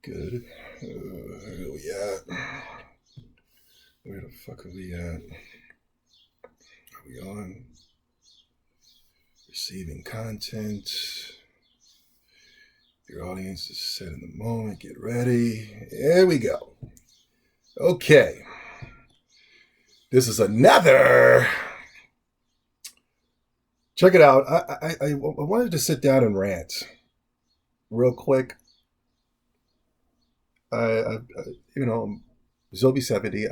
Good. Where we at? Where the fuck are we at? Are we on? Receiving content. Your audience is set in the moment. Get ready. Here we go. Okay. This is another. Check it out. I wanted to sit down and rant real quick. Zobi 70,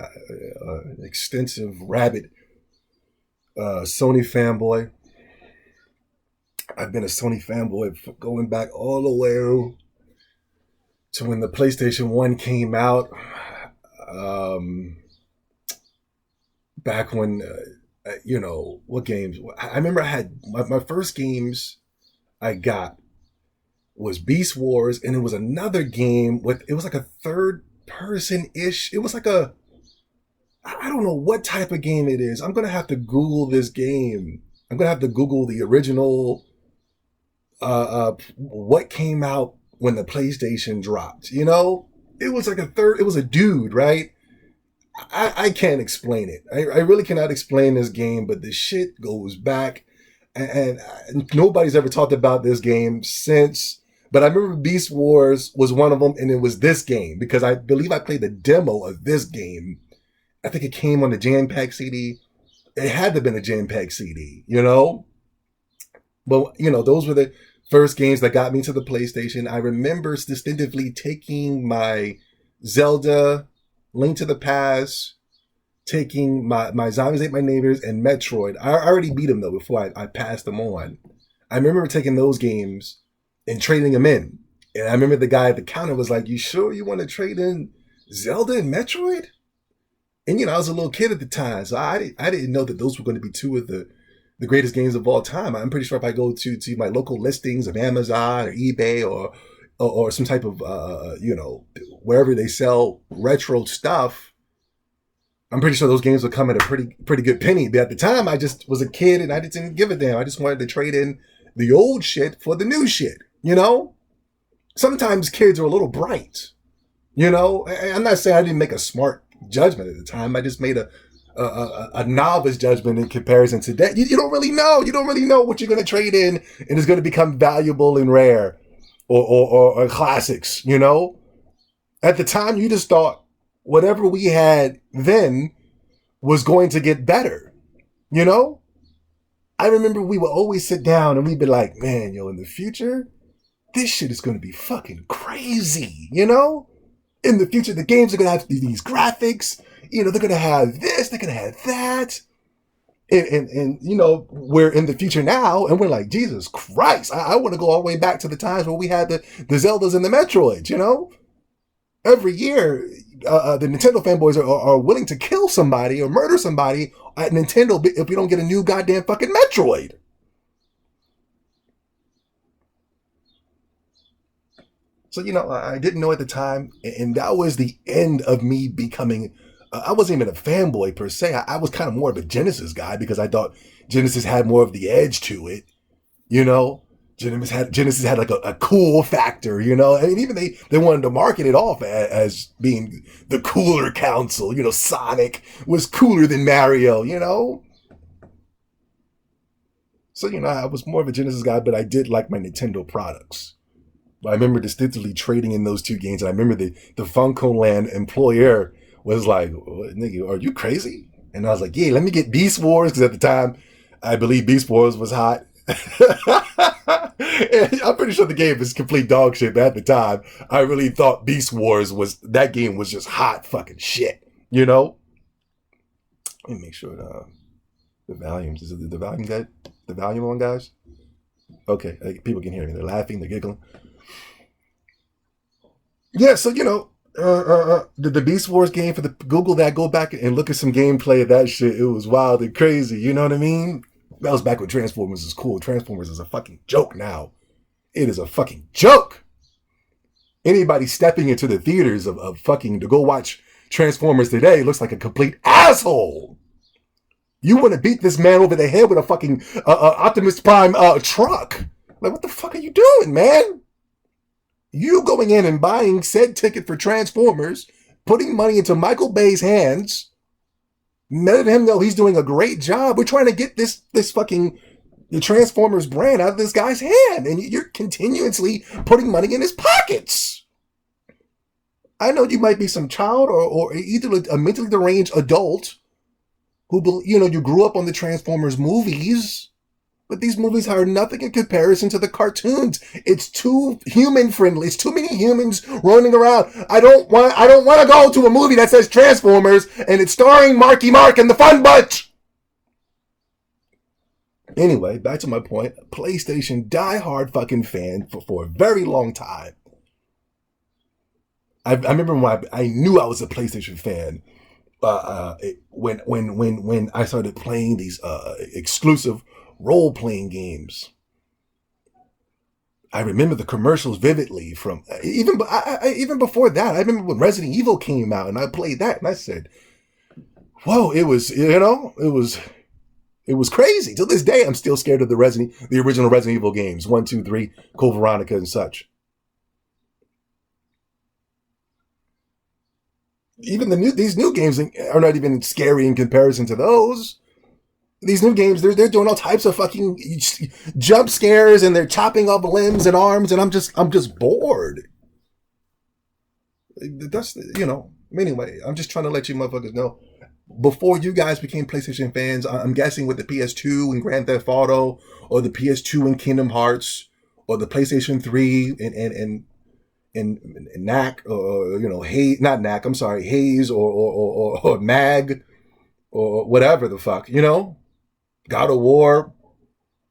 extensive rabid Sony fanboy. I've been a Sony fanboy going back all the way to when the PlayStation 1 came out. Back when, what games? I remember I had my first games I got was Beast Wars, and it was another game it was like a third person-ish. It was like I don't know what type of game it is. I'm going to have to Google this game. I'm going to have to Google the original, what came out when the PlayStation dropped. It was like it was a dude, right? I can't explain it. I really cannot explain this game, but the shit goes back, and nobody's ever talked about this game since. But I remember Beast Wars was one of them, and it was this game, because I believe I played the demo of this game. I think it came on the Jam Pack CD. It had to have been a Jam Pack CD, But, those were the first games that got me to the PlayStation. I remember distinctively taking my Zelda, Link to the Past, taking my Zombies Ate My Neighbors, and Metroid. I already beat them, though, before I passed them on. I remember taking those games and trading them in. And I remember the guy at the counter was like, "You sure you want to trade in Zelda and Metroid?" And, I was a little kid at the time, so I didn't know that those were going to be two of the greatest games of all time. I'm pretty sure if I go to my local listings of Amazon or eBay or some type of, wherever they sell retro stuff, I'm pretty sure those games would come at a pretty good penny. But at the time, I just was a kid and I didn't give a damn. I just wanted to trade in the old shit for the new shit, Sometimes kids are a little bright, I'm not saying I didn't make a smart judgment at the time. I just made a novice judgment in comparison to that. You don't really know. You don't really know what you're going to trade in and is going to become valuable and rare or classics, At the time, you just thought whatever we had then was going to get better, I remember we would always sit down and we'd be like, man, in the future, this shit is going to be fucking crazy, In the future, the games are going to have these graphics, they're going to have this, they're going to have that. And we're in the future now and we're like, Jesus Christ, I want to go all the way back to the times where we had the Zeldas and the Metroids, Every year, the Nintendo fanboys are willing to kill somebody or murder somebody at Nintendo if we don't get a new goddamn fucking Metroid. So, I didn't know at the time, and that was the end of me becoming, I wasn't even a fanboy per se. I was kind of more of a Genesis guy because I thought Genesis had more of the edge to it, Genesis had like a cool factor, I mean, even they wanted to market it off as being the cooler console, Sonic was cooler than Mario, So, I was more of a Genesis guy, but I did like my Nintendo products. I remember distinctly trading in those two games, and I remember the Funko Land employer was like, "Nigga, are you crazy?" And I was like, "Yeah, let me get Beast Wars," because at the time, I believe Beast Wars was hot. And I'm pretty sure the game is complete dog shit, but at the time, I really thought Beast Wars that game was just hot fucking shit, Let me make sure the volumes, is it the volume guy? The volume on, guys? Okay, people can hear me. They're laughing, they're giggling. Yeah, so, the Beast Wars game, Google that, go back and look at some gameplay of that shit. It was wild and crazy, you know what I mean? That was back when Transformers was cool. Transformers is a fucking joke now. It is a fucking joke. Anybody stepping into the theaters of fucking to go watch Transformers today looks like a complete asshole. You want to beat this man over the head with a fucking Optimus Prime truck. Like, what the fuck are you doing, man? You going in and buying said ticket for Transformers, putting money into Michael Bay's hands, letting him know he's doing a great job. We're trying to get this fucking the Transformers brand out of this guy's hand, and you're continuously putting money in his pockets. I know you might be some child or either a mentally deranged adult who, you grew up on the Transformers movies, but these movies are nothing in comparison to the cartoons. It's too human friendly. It's too many humans running around. I don't want to go to a movie that says Transformers and it's starring Marky Mark and the Fun Bunch. Anyway, back to my point. PlayStation diehard fucking fan for a very long time. I remember when I knew I was a PlayStation fan. When I started playing these exclusive role-playing games. I remember the commercials vividly from even before that. I remember when Resident Evil came out and I played that and I said, "Whoa!" It was crazy. To this day, I'm still scared of the original Resident Evil games, 1, 2, 3, Code Veronica, and such. Even these new games are not even scary in comparison to those. These new games, they're doing all types of fucking jump scares and they're chopping off limbs and arms, and I'm just bored. That's Anyway, I'm just trying to let you motherfuckers know. Before you guys became PlayStation fans, I'm guessing with the PS2 and Grand Theft Auto, or the PS2 and Kingdom Hearts, or the PlayStation 3 and Knack, or Haze, not Knack, I'm sorry, Haze or Mag, or whatever the fuck, God of War.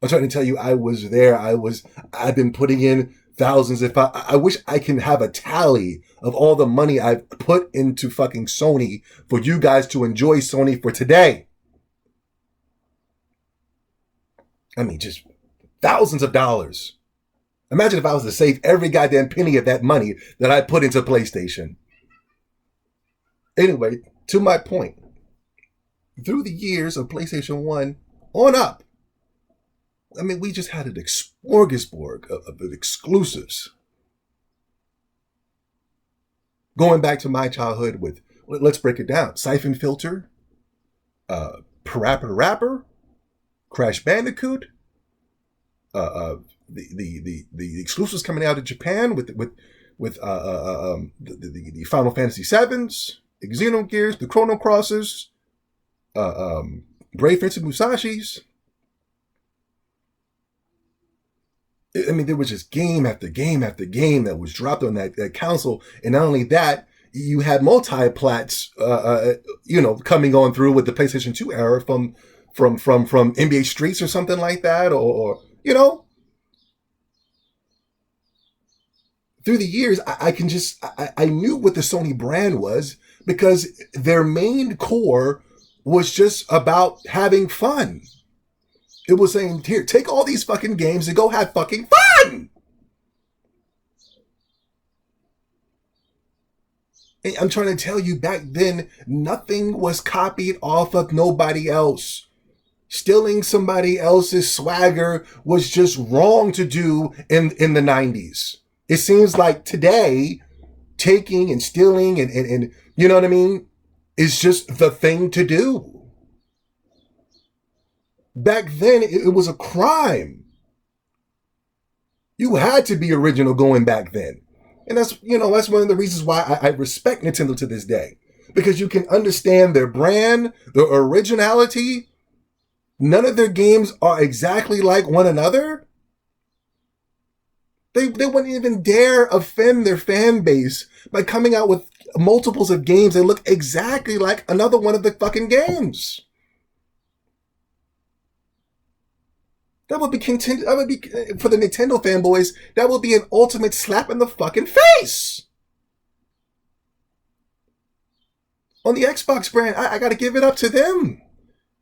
I'm trying to tell you, I was there. I've been putting in thousands. I wish I can have a tally of all the money I've put into fucking Sony for you guys to enjoy Sony for today. I mean, just thousands of dollars. Imagine if I was to save every goddamn penny of that money that I put into PlayStation. Anyway, to my point. Through the years of PlayStation 1 on up, I mean, we just had an smorgasbord of exclusives. Going back to my childhood with, let's break it down, Siphon Filter, Parappa Rapper, Crash Bandicoot, the exclusives coming out of Japan with the Final Fantasy VIIs, the Xenogears, the Chrono Crosses, Brave Fencer Musashi's. I mean, there was just game after game after game that was dropped on that console. And not only that, you had multi-plats, coming on through with the PlayStation 2 era from NBA Streets or something like that, or through the years, I knew what the Sony brand was because their main core was just about having fun. It was saying, here, take all these fucking games and go have fucking fun. And I'm trying to tell you, back then, nothing was copied off of nobody else. Stealing somebody else's swagger was just wrong to do in the 90s. It seems like today, taking and stealing and you know what I mean, is just the thing to do. Back then, it was a crime. You had to be original going back then. And that's one of the reasons why I respect Nintendo to this day. Because you can understand their brand, their originality. None of their games are exactly like one another. They wouldn't even dare offend their fan base by coming out with multiples of games that look exactly like another one of the fucking games. That would be for the Nintendo fanboys, that would be an ultimate slap in the fucking face. On the Xbox brand, I gotta give it up to them.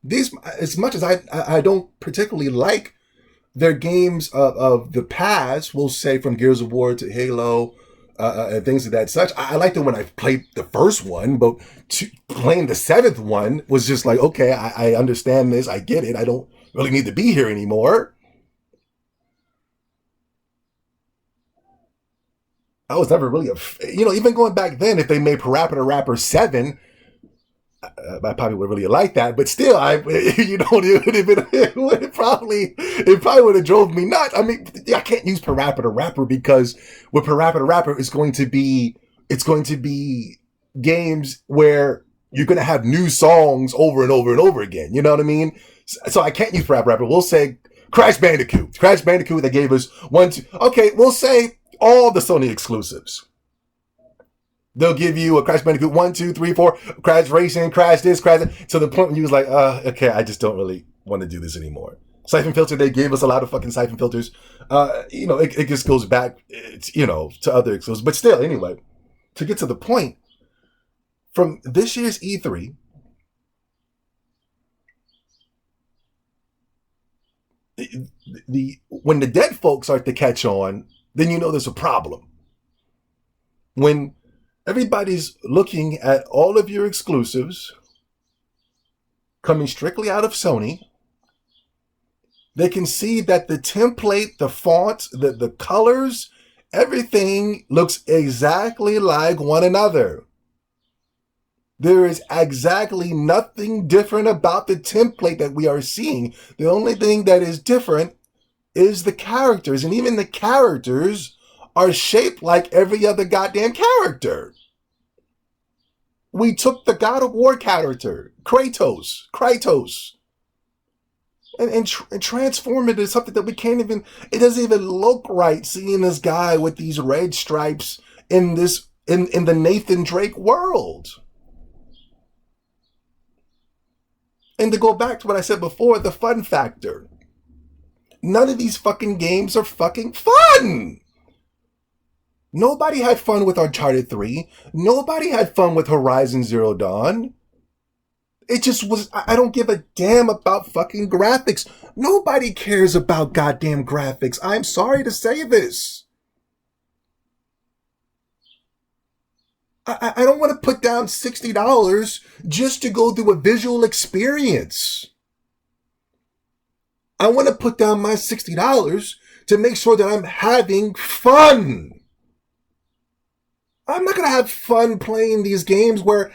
These, as much as I don't particularly like their games of the past, we'll say from Gears of War to Halo, and things of that such. I liked it when I played the first one, but playing the seventh one was just like, okay, I understand this, I get it, I don't really need to be here anymore. I was never really even going back then, if they made Parappa the Rapper 7, I probably would really like that, but still, it probably would have drove me nuts. I mean, I can't use Parappa the Rapper because with Parappa the Rapper, it's going to be games where you're going to have new songs over and over and over again. You know what I mean? So I can't use Parappa the Rapper. We'll say Crash Bandicoot. They gave us 1, 2. Okay, we'll say all the Sony exclusives. They'll give you a Crash Bandicoot 1, 2, 3, 4, Crash Racing, Crash this, Crash that. To the point when you was like, okay, I just don't really want to do this anymore. Siphon Filter, they gave us a lot of fucking Siphon Filters. It just goes back, to other exclusives. But still, anyway, to get to the point, from this year's E3, when the dead folks start to catch on, then you know there's a problem. When everybody's looking at all of your exclusives coming strictly out of Sony, they can see that the template, the font, the colors, everything looks exactly like one another. There is exactly nothing different about the template that we are seeing. The only thing that is different is the characters, and even the characters are shaped like every other goddamn character. We took the God of War character, Kratos, and transformed it into something that we can't even, it doesn't even look right seeing this guy with these red stripes in the Nathan Drake world. And to go back to what I said before, the fun factor. None of these fucking games are fucking fun. Nobody had fun with Uncharted 3. Nobody had fun with Horizon Zero Dawn. It just was, I don't give a damn about fucking graphics. Nobody cares about goddamn graphics. I'm sorry to say this. I don't want to put down $60 just to go through a visual experience. I want to put down my $60 to make sure that I'm having fun. I'm not going to have fun playing these games where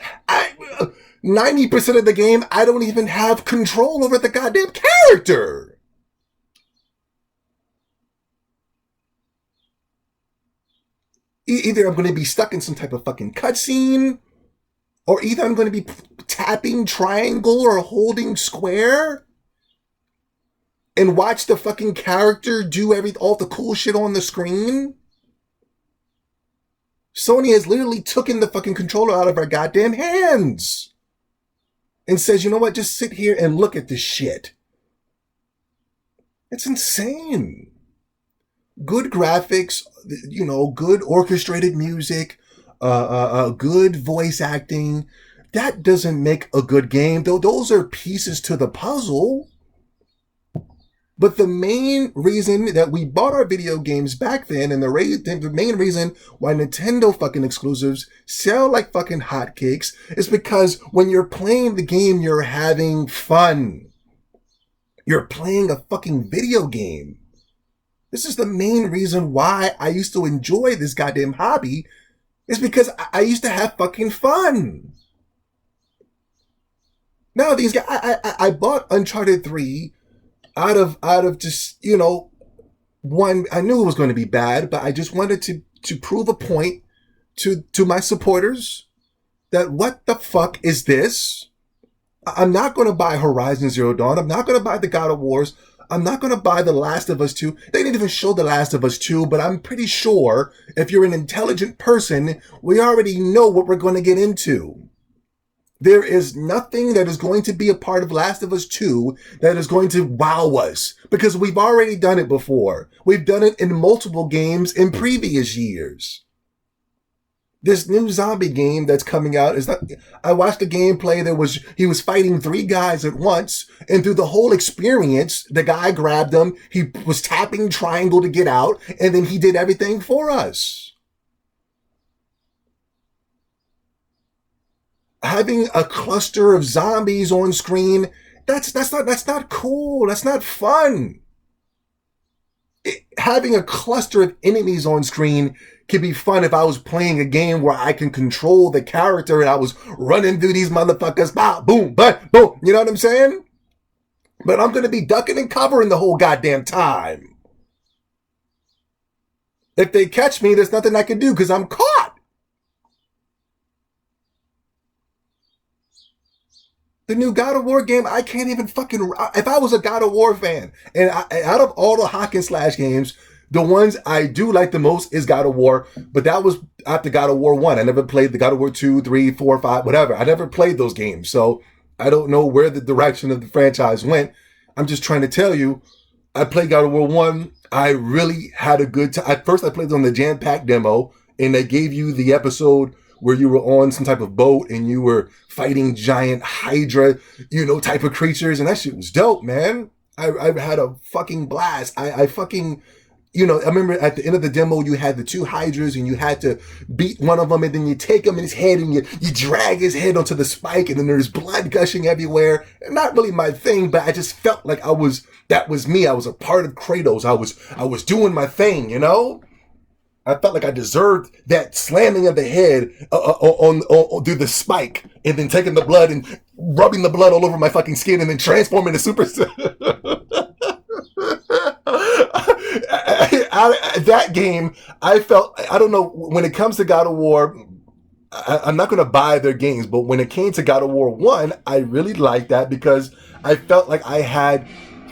90% of the game, I don't even have control over the goddamn character. Either I'm going to be stuck in some type of fucking cutscene, or either I'm going to be tapping triangle or holding square and watch the fucking character do all the cool shit on the screen. Sony has literally taken the fucking controller out of our goddamn hands and says, you know what, just sit here and look at this shit. It's insane. Good graphics, good orchestrated music, good voice acting. That doesn't make a good game, though. Those are pieces to the puzzle. But the main reason that we bought our video games back then, and the main reason why Nintendo fucking exclusives sell like fucking hotcakes, is because when you're playing the game, you're having fun. You're playing a fucking video game. This is the main reason why I used to enjoy this goddamn hobby, is because I used to have fucking fun. Now these guys, I bought Uncharted 3 out of just, one, I knew it was going to be bad, but I just wanted to prove a point to my supporters that what the fuck is this? I'm not going to buy Horizon Zero Dawn. I'm not going to buy the God of Wars. I'm not going to buy The Last of Us 2. They didn't even show The Last of Us 2, but I'm pretty sure if you're an intelligent person, we already know what we're going to get into. There is nothing that is going to be a part of Last of Us 2 that is going to wow us, because we've already done it before. We've done it in multiple games in previous years. This new zombie game that's coming out is not, I watched the gameplay. He was fighting 3 guys at once, and through the whole experience, the guy grabbed him, he was tapping triangle to get out, and then he did everything for us. Having a cluster of zombies on screen, that's not cool. That's not fun. having a cluster of enemies on screen could be fun if I was playing a game where I can control the character and I was running through these motherfuckers, boom, boom. You know what I'm saying? But I'm going to be ducking and covering the whole goddamn time. If they catch me, there's nothing I can do because I'm caught. The new God of War game, I can't even fucking... If I was a God of War fan, and out of all the hack and slash games, the ones I do like the most is God of War, but that was after God of War 1. I never played the God of War 2, 3, 4, 5, whatever. I never played those games, so I don't know where the direction of the franchise went. I'm just trying to tell you, I played God of War 1. I really had a good time. At first, I played on the jam-packed demo, and they gave you the episode where you were on some type of boat and you were fighting giant Hydra, type of creatures. And that shit was dope, man. I had a fucking blast. I fucking, I remember at the end of the demo, you had the 2 Hydras and you had to beat one of them and then you take him in his head and you drag his head onto the spike and then there's blood gushing everywhere. Not really my thing, but I just felt like that was me. I was a part of Kratos. I was doing my thing, I felt like I deserved that slamming of the head on through the spike and then taking the blood and rubbing the blood all over my fucking skin and then transforming to Super that game, I felt, I don't know, when it comes to God of War, I'm not going to buy their games, but when it came to God of War 1, I really liked that because I felt like I had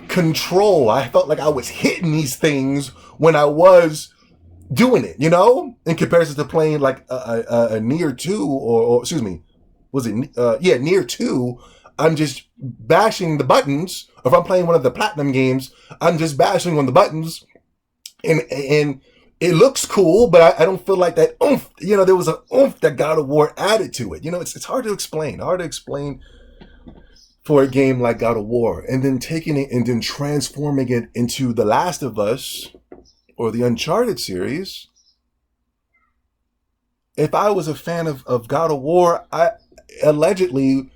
control. I felt like I was hitting these things when I was doing it, in comparison to playing like a Nier 2 or excuse me, was it, Nier 2, I'm just bashing the buttons. If I'm playing one of the platinum games, I'm just bashing on the buttons and it looks cool, but I don't feel like that oomph, there was an oomph that God of War added to it. It's hard to explain for a game like God of War and then taking it and then transforming it into The Last of Us or the Uncharted series. If I was a fan of God of War, allegedly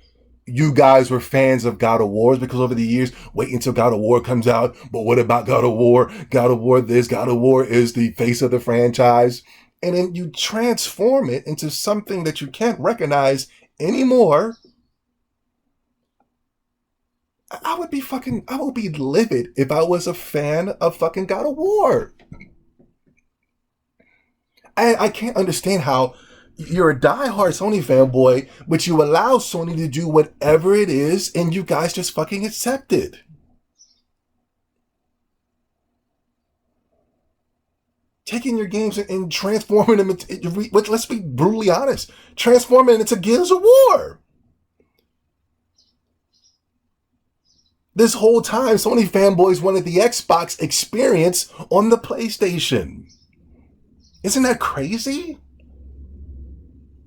you guys were fans of God of Wars because over the years, wait until God of War comes out. But what about God of War? God of War this, God of War is the face of the franchise. And then you transform it into something that you can't recognize anymore. I would be livid if I was a fan of fucking God of War. I can't understand how you're a diehard Sony fanboy, but you allow Sony to do whatever it is, and you guys just fucking accept it. Taking your games and transforming them into, let's be brutally honest, transforming it into Gears of War. This whole time, Sony fanboys wanted the Xbox experience on the PlayStation. Isn't that crazy?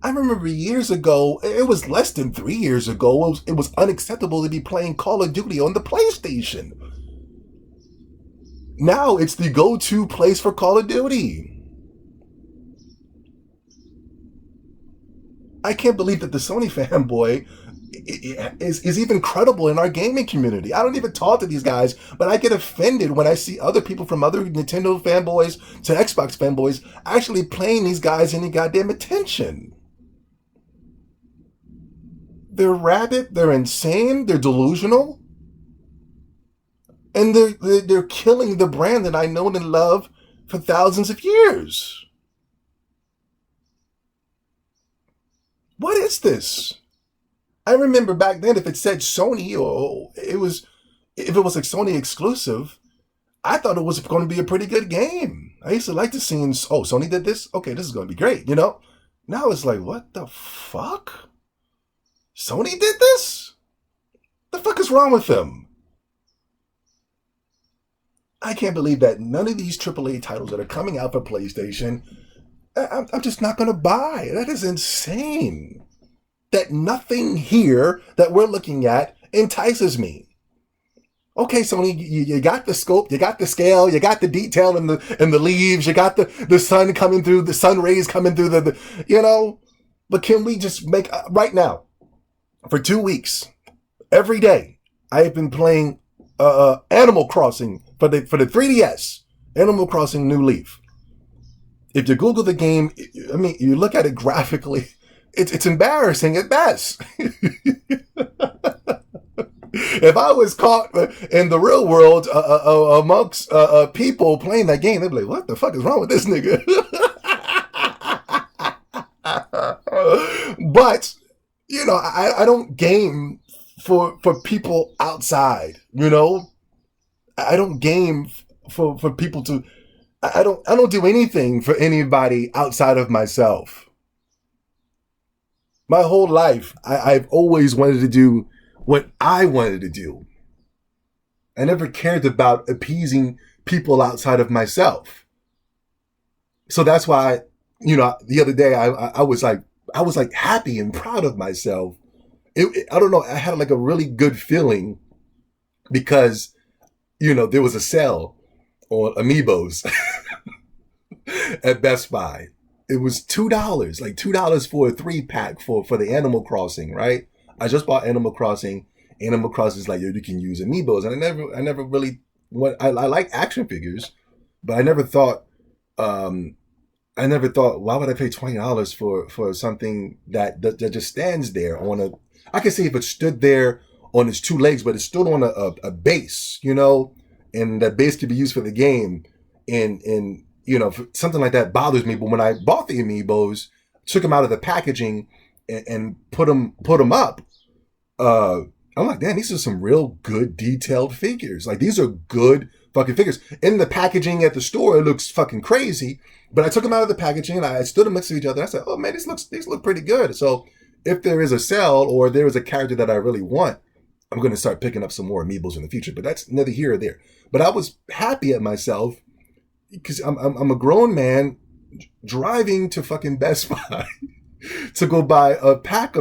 I remember years ago, it was less than 3 years ago, it was unacceptable to be playing Call of Duty on the PlayStation. Now it's the go-to place for Call of Duty. I can't believe that the Sony fanboy is even credible in our gaming community. I don't even talk to these guys, but I get offended when I see other people from other Nintendo fanboys to Xbox fanboys actually playing these guys any goddamn attention. They're rabid, they're insane, they're delusional, and they're killing the brand that I know and love for thousands of years. What is this? I remember back then, if it said Sony or if it was a Sony exclusive, I thought it was going to be a pretty good game. I used to like to see, Sony did this? Okay, this is going to be great, Now it's like, what the fuck? Sony did this? The fuck is wrong with them? I can't believe that none of these AAA titles that are coming out for PlayStation, I'm just not going to buy. That is insane. That nothing here that we're looking at entices me. Okay, Sony, you got the scope, you got the scale, you got the detail in the leaves, you got the sun coming through, the sun rays coming through but can we just make, right now, for 2 weeks, every day, I have been playing Animal Crossing for the 3DS. Animal Crossing New Leaf. If you Google the game, I mean, you look at it graphically, it's embarrassing at best. If I was caught in the real world amongst people playing that game, they'd be like, what the fuck is wrong with this nigga? But, you know, I don't game for people outside, you know? I don't game for people to... I don't do anything for anybody outside of myself. My whole life, I've always wanted to do what I wanted to do. I never cared about appeasing people outside of myself. So that's why, you know, the other day I was like happy and proud of myself. I don't know, I had like a really good feeling because, you know, there was a sale on Amiibos at Best Buy. It was $2, like $2 for a 3-pack for the Animal Crossing, right? I just bought Animal Crossing. Animal Crossing is like, yo, you can use Amiibos. And I never really I like action figures, but I never thought, why would I pay $20 for something that just stands there on a, I could see if it stood there on its 2 legs, but it stood on a base, you know, and that base could be used for the game. And you know, something like that bothers me. But when I bought the Amiibos, took them out of the packaging and put them up, I'm like, damn, these are some real good detailed figures. Like, these are good fucking figures. In the packaging at the store, it looks fucking crazy. But I took them out of the packaging and I stood them next to each other. I said, oh man, these look pretty good. So if there is a sale or there is a character that I really want, I'm going to start picking up some more Amiibos in the future. But that's neither here or there. But I was happy at myself because I'm a grown man driving to fucking Best Buy to go buy a 3-pack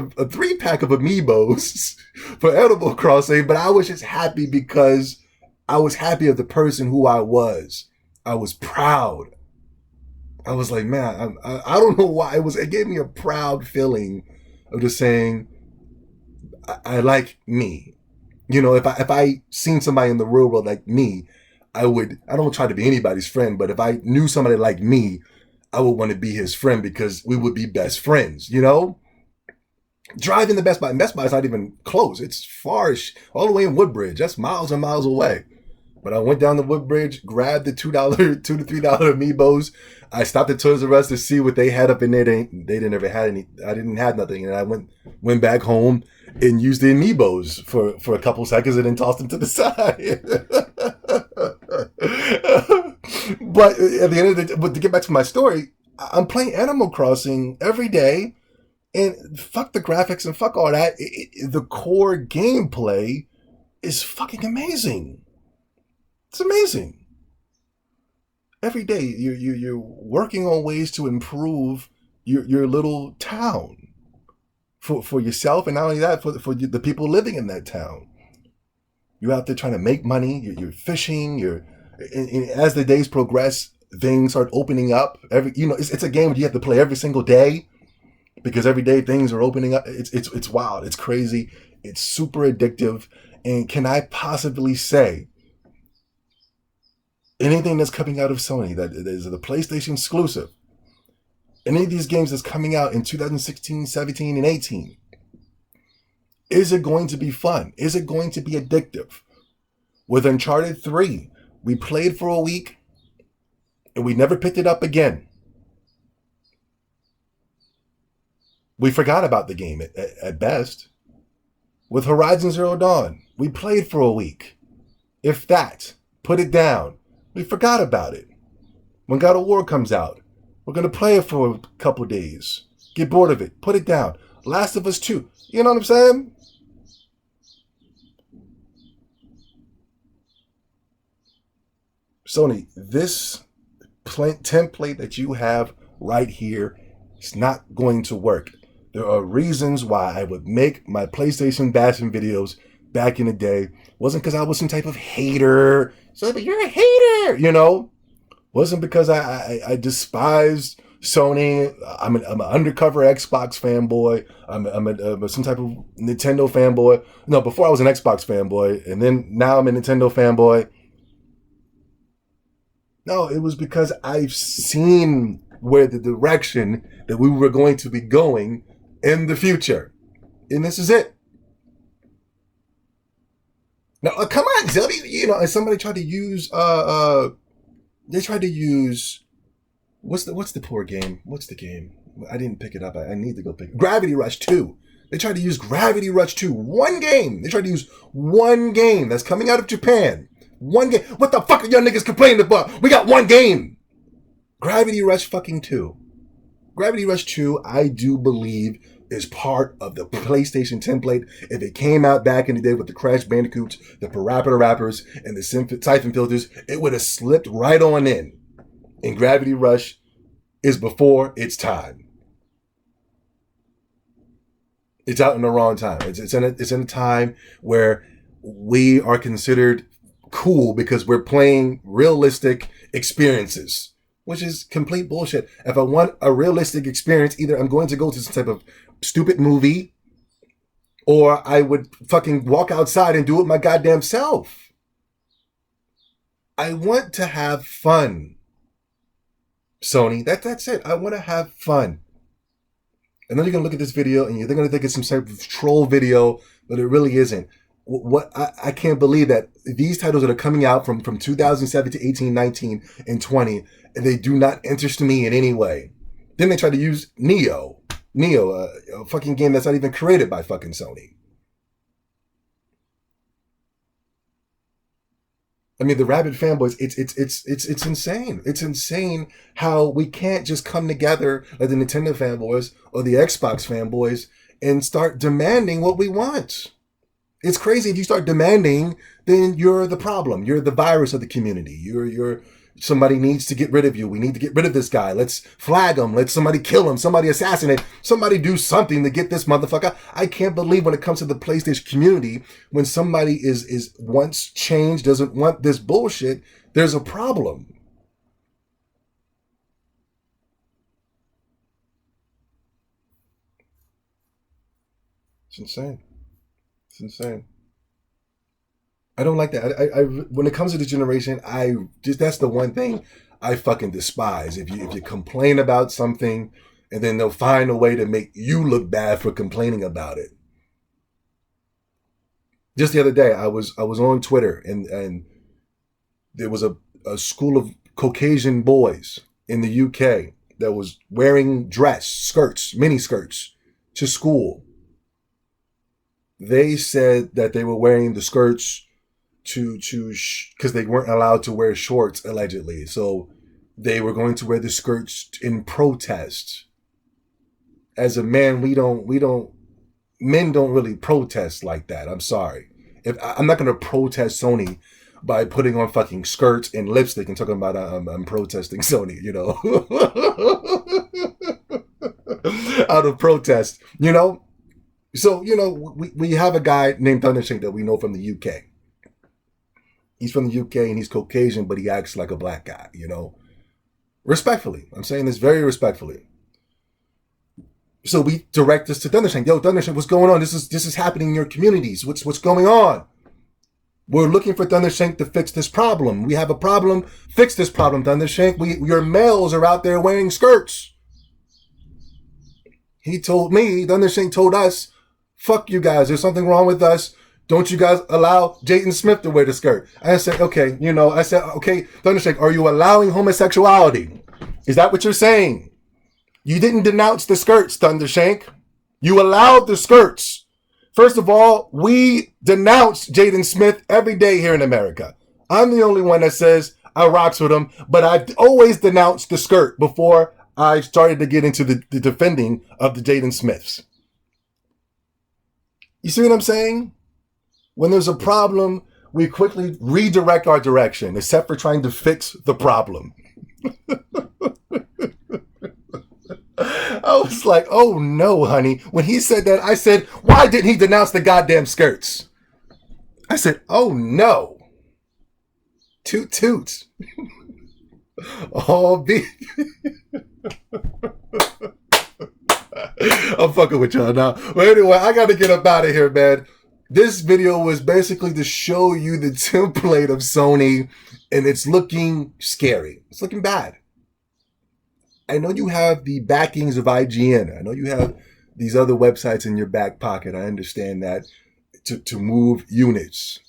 of Amiibos for Animal Crossing. But I was just happy because I was happy of the person who I was. I was proud. I was like, man, I don't know why. It gave me a proud feeling of just saying, I like me. You know, if I seen somebody in the real world like me, I don't try to be anybody's friend, but if I knew somebody like me, I would want to be his friend because we would be best friends, you know? Driving to Best Buy, and Best Buy is not even close. It's far, all the way in Woodbridge. That's miles and miles away. But I went down to Woodbridge, grabbed the $2 to $3 Amiibos. I stopped at Toys R Us to see what they had up in there. They didn't ever had any. I didn't have nothing, and I went back home and used the Amiibos for a couple seconds, and then tossed them to the side. But at the end of the day, but to get back to my story, I'm playing Animal Crossing every day, and fuck the graphics and fuck all that. The core gameplay is fucking amazing. It's amazing. Every day you're working on ways to improve your little town for yourself, and not only that, for the people living in that town. You're out there trying to make money. You're fishing. And as the days progress, things start opening up. It's a game that you have to play every single day because every day things are opening up. It's wild. It's crazy. It's super addictive. And can I possibly say anything that's coming out of Sony that is the PlayStation exclusive, any of these games that's coming out in 2016, 17, and 18, is it going to be fun? Is it going to be addictive? With Uncharted 3, we played for a week and we never picked it up again. We forgot about the game at best. With Horizon Zero Dawn, we played for a week. If that, put it down. We forgot about it. When God of War comes out, we're going to play it for a couple days. Get bored of it. Put it down. Last of Us 2. You know what I'm saying? Sony, this template that you have right here is not going to work. There are reasons why I would make my PlayStation bashing videos back in the day. Wasn't because I was some type of hater. So, but you're a hater, you know? Wasn't because I despised Sony. I'm an undercover Xbox fanboy. I'm some type of Nintendo fanboy. No, before I was an Xbox fanboy, and then now I'm a Nintendo fanboy. No, it was because I've seen where the direction that we were going to be going in the future. And this is it. Now, come on, Zelby. You know, and somebody tried to use, they tried to use, what's the poor game? What's the game? I didn't pick it up. I need to go pick it. Gravity Rush 2. They tried to use Gravity Rush 2. One game. They tried to use one game that's coming out of Japan. One game. What the fuck are y'all niggas complaining about? We got one game. Gravity Rush fucking 2. Gravity Rush 2, I do believe, is part of the PlayStation template. If it came out back in the day with the Crash Bandicoots, the Parappa Rappers, and the Siphon Filters, it would have slipped right on in. And Gravity Rush is before its time. It's out in the wrong time. It's in a time where we are considered cool because we're playing realistic experiences, which is complete bullshit. If I want a realistic experience, either I'm going to go to some type of stupid movie, or I would fucking walk outside and do it my goddamn self. I want to have fun, Sony. That's it. I want to have fun. And then you're going to look at this video and you're going to think it's some type of troll video, but it really isn't. I can't believe that these titles that are coming out from 2007 to 18, 19, and 20, and they do not interest me in any way. Then they try to use Neo, a fucking game that's not even created by fucking Sony. I mean, the rabid fanboys, it's insane. It's insane how we can't just come together like the Nintendo fanboys or the Xbox fanboys and start demanding what we want. It's crazy. If you start demanding, then you're the problem. You're the virus of the community. You're somebody needs to get rid of you. We need to get rid of this guy. Let's flag him. Let somebody kill him. Somebody assassinate. Somebody do something to get this motherfucker. I can't believe when it comes to the PlayStation community, when somebody is wants change, doesn't want this bullshit, there's a problem. It's insane. It's insane. I don't like that. I when it comes to this generation, that's the one thing I fucking despise. If you complain about something, and then they'll find a way to make you look bad for complaining about it. Just the other day, I was on Twitter, and there was a school of Caucasian boys in the UK that was wearing skirts, mini skirts, to school. They said that they were wearing the skirts because they weren't allowed to wear shorts, allegedly. So they were going to wear the skirts in protest. As a man, men don't really protest like that. I'm sorry. I'm not going to protest Sony by putting on fucking skirts and lipstick and talking about I'm protesting Sony, you know, out of protest, you know. So, you know, we have a guy named Thundershake that we know from the UK. He's from the UK and he's Caucasian, but he acts like a black guy, you know. Respectfully. I'm saying this very respectfully. So we direct this to Thundershake. Yo, Thundershake, what's going on? This is happening in your communities. What's going on? We're looking for Thundershake to fix this problem. We have a problem. Fix this problem, Thundershake. Your males are out there wearing skirts. He told me, Thundershake told us, fuck you guys. There's something wrong with us. Don't you guys allow Jaden Smith to wear the skirt? I said, okay, okay, Thundershake, are you allowing homosexuality? Is that what you're saying? You didn't denounce the skirts, Thundershake. You allowed the skirts. First of all, we denounce Jaden Smith every day here in America. I'm the only one that says I rocks with him, but I always denounced the skirt before I started to get into the defending of the Jaden Smiths. You see what I'm saying? When there's a problem, we quickly redirect our direction, except for trying to fix the problem. I was like, oh no, honey. When he said that, I said, why didn't he denounce the goddamn skirts? I said, oh no. Toot toot. Oh, I'm fucking with y'all now. But anyway, I got to get up out of here, man. This video was basically to show you the template of Sony, and it's looking scary. It's looking bad. I know you have the backings of IGN. I know you have these other websites in your back pocket. I understand that to move units.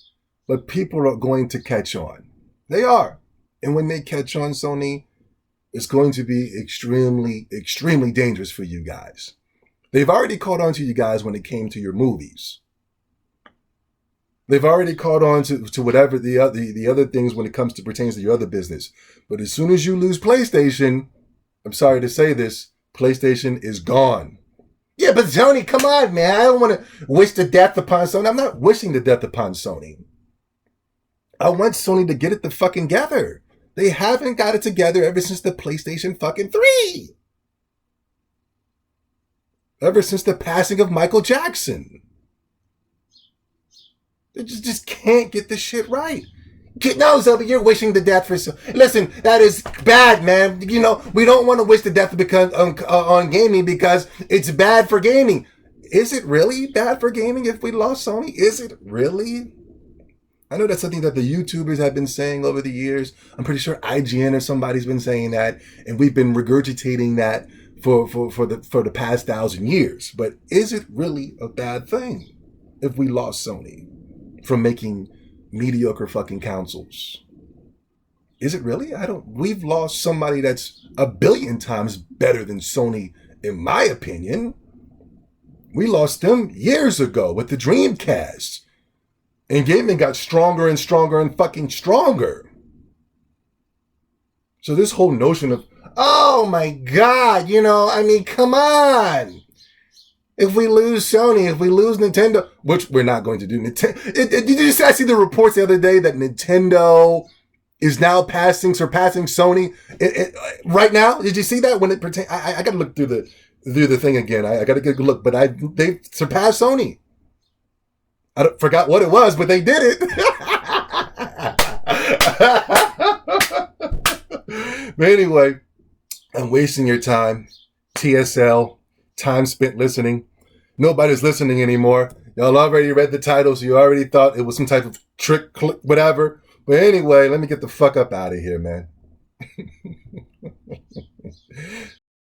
But people are going to catch on. They are. And when they catch on, Sony, it's going to be extremely, extremely dangerous for you guys. They've already caught on to you guys when it came to your movies. They've already caught on to whatever the other things when it comes to pertains to your other business. But as soon as you lose PlayStation, I'm sorry to say this, PlayStation is gone. Yeah, but Sony, come on, man. I don't want to wish the death upon Sony. I'm not wishing the death upon Sony. I want Sony to get it the fucking together. They haven't got it together ever since the PlayStation fucking 3. Ever since the passing of Michael Jackson. They just can't get this shit right. No, Zelda, you're wishing the death for... Listen, that is bad, man. You know, we don't want to wish the death on gaming because it's bad for gaming. Is it really bad for gaming if we lost Sony? Is it really? I know that's something that the YouTubers have been saying over the years. I'm pretty sure IGN or somebody's been saying that, and we've been regurgitating that for the past 1,000 years. But is it really a bad thing if we lost Sony from making mediocre fucking consoles? Is it really? We've lost somebody that's 1 billion times better than Sony, in my opinion. We lost them years ago with the Dreamcast. And gaming got stronger and stronger and fucking stronger. So this whole notion of, oh my God, come on. If we lose Sony, if we lose Nintendo, which we're not going to do. Did you see the reports the other day that Nintendo is now surpassing Sony right now? Did you see that? When it pertains, I got to look through the thing again. I got to get a look, but they surpassed Sony. I forgot what it was, but they did it. But anyway, I'm wasting your time. TSL. Time spent listening. Nobody's listening anymore. Y'all already read the title, so you already thought it was some type of trick, click, whatever. But anyway, let me get the fuck up out of here, man.